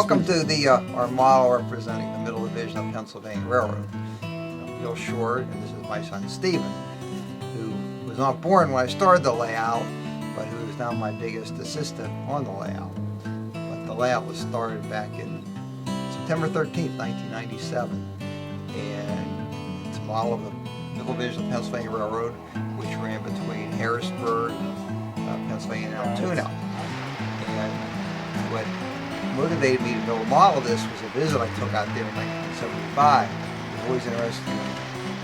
Welcome to the our model representing the Middle Division of Pennsylvania Railroad. I'm Neal Schorr, and this is my son Steven, who was not born when I started the layout, but who is now my biggest assistant on the layout. But the layout was started back in September 13th, 1997, and it's a model of the Middle Division of Pennsylvania Railroad, which ran between Harrisburg, Pennsylvania, and Altoona. And what motivated me to build a model of this was a visit I took out there in 1975. I was always interested in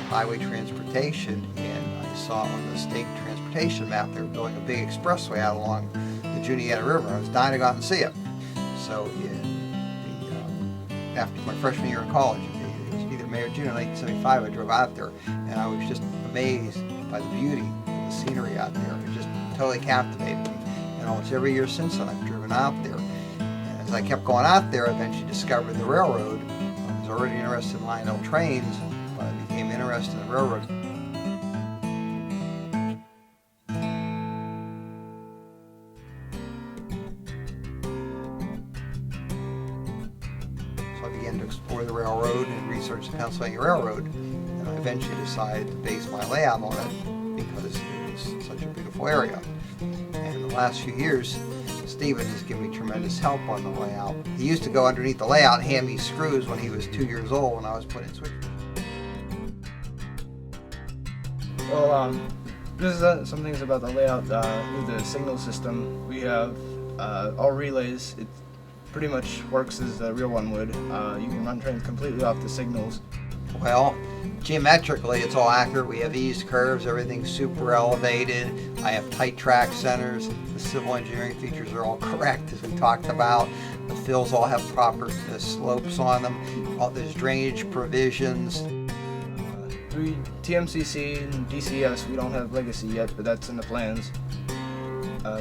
highway transportation, and I saw on the state transportation map they were building a big expressway out along the Juniata River. I was dying to go out and see it. So after my freshman year in college, it was either May or June of 1975, I drove out there, and I was just amazed by the beauty of the scenery out there. It just totally captivated me. And almost every year since then, I've driven out there. And as I kept going out there, I eventually discovered the railroad. I was already interested in line L trains, but I became interested in the railroad. So I began to explore the railroad and research the Pennsylvania Railroad, and I eventually decided to base my layout on it because it was such a beautiful area. And in the last few years, Steven has given me tremendous help on the layout. He used to go underneath the layout and hand me screws when he was 2 years old when I was putting switches. Well, this is some things about the layout. With the signal system, we have all relays. It pretty much works as the real one would. You can run trains completely off the signals. Well, geometrically it's all accurate. We have eased curves, everything's super elevated. I have tight track centers. The civil engineering features are all correct as we talked about. The fills all have proper slopes on them. There's drainage provisions. TMCC and DCS, we don't have legacy yet, but that's in the plans.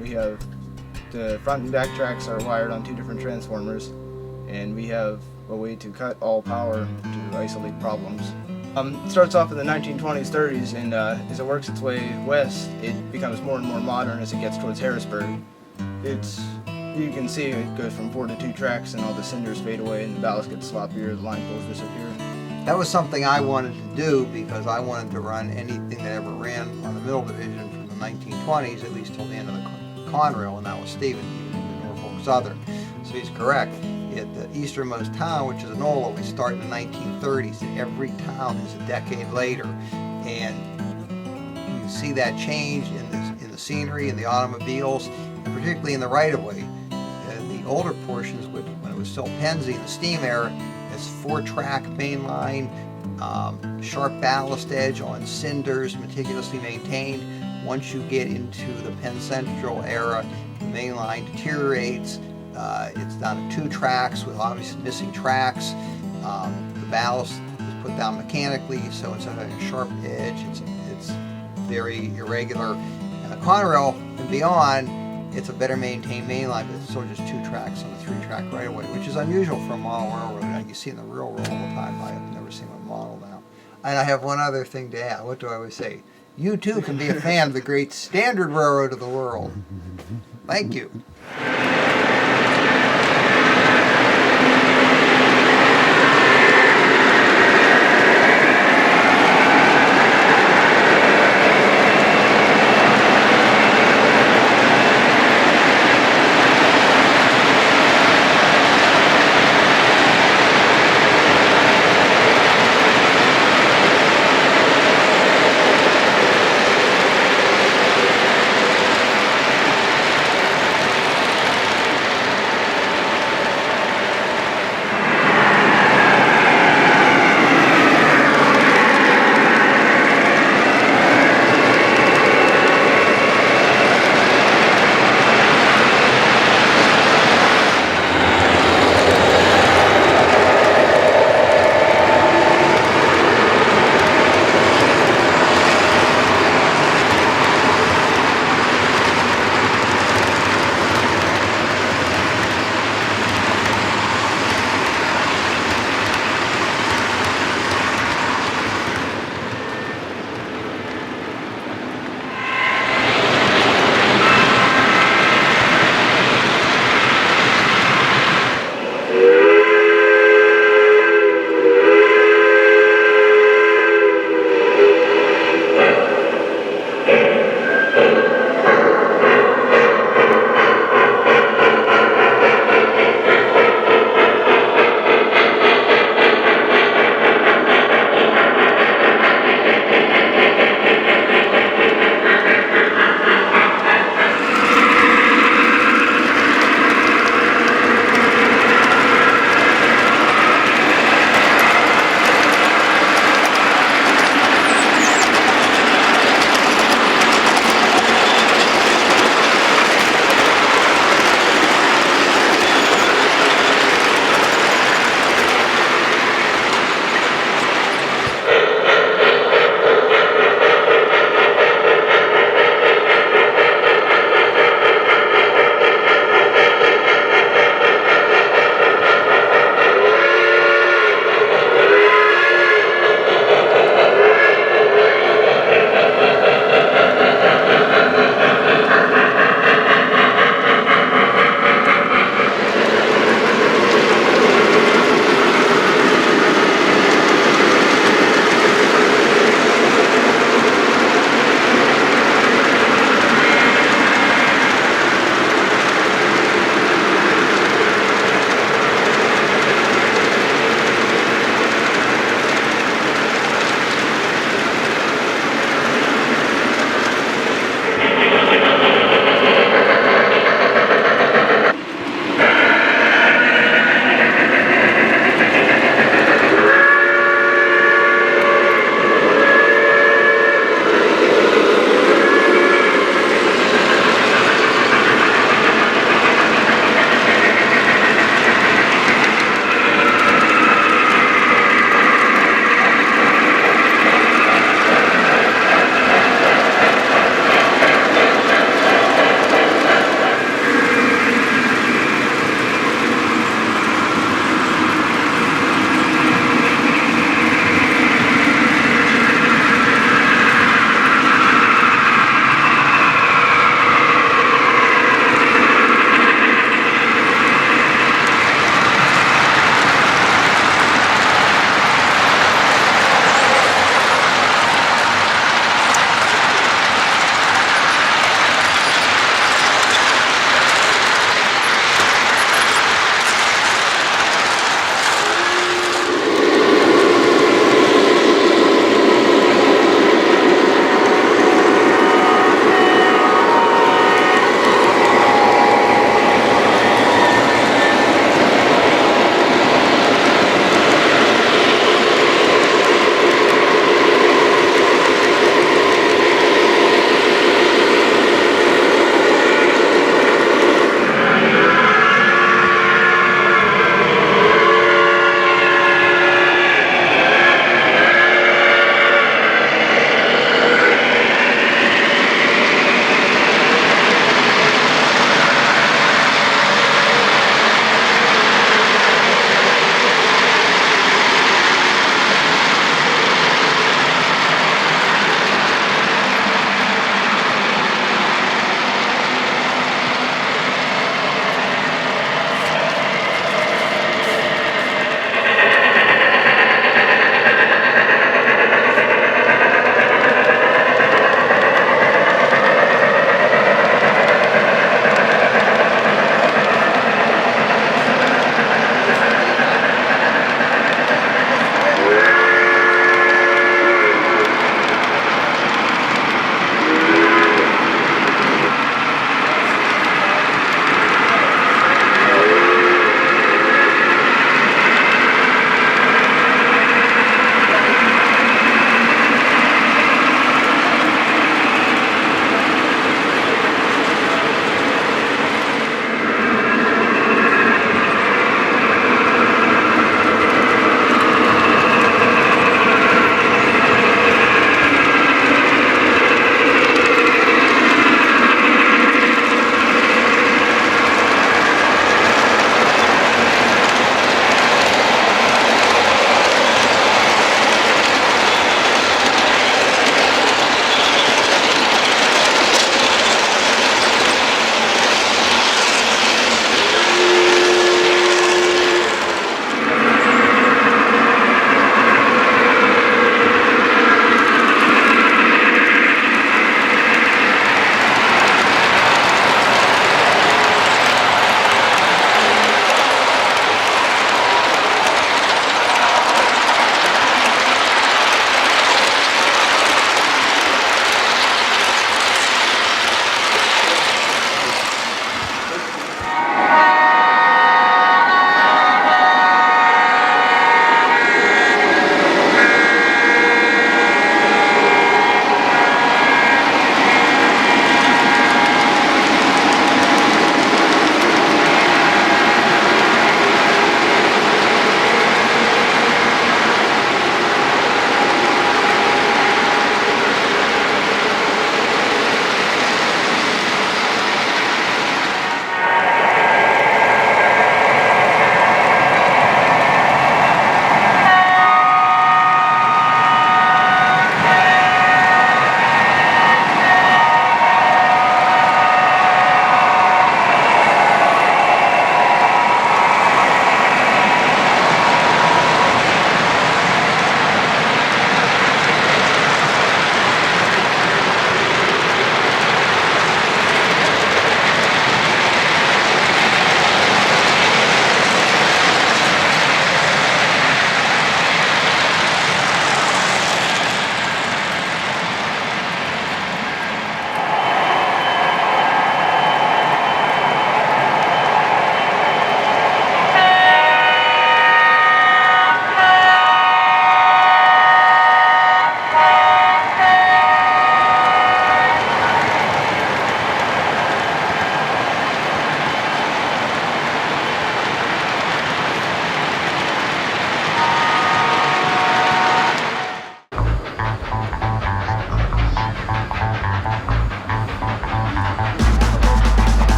We have the front and back tracks are wired on 2 different transformers, and we have a way to cut all power to isolate problems. It starts off in the 1920s, 30s, and as it works its way west, it becomes more and more modern as it gets towards Harrisburg. You can see it goes from 4 to 2 tracks, and all the cinders fade away, and the ballast gets sloppier, the line poles disappear. That was something I wanted to do because I wanted to run anything that ever ran on the Middle Division from the 1920s, at least till the end of the Conrail, and that was Steven, even into Norfolk Southern. So he's correct. At the easternmost town, which is Enola, we start in the 1930s, and every town is a decade later. And you see that change in the scenery, in the automobiles, and particularly in the right-of-way. The older portions, when it was still Pennsy in the steam era, it's 4-track main line, sharp ballast edge on cinders, meticulously maintained. Once you get into the Penn Central era, the main line deteriorates. It's down to 2 tracks with obviously missing tracks. The ballast is put down mechanically, so instead of having a sharp edge, it's very irregular. And the Conrail and beyond, it's a better maintained main line, but it's still just 2 tracks on a 3-track right of way, which is unusual for a model railroad. You see in the real world all the time, but I've never seen one model now. And I have one other thing to add. What do I always say? You too can be a fan of the great standard railroad of the world. Thank you. Aye.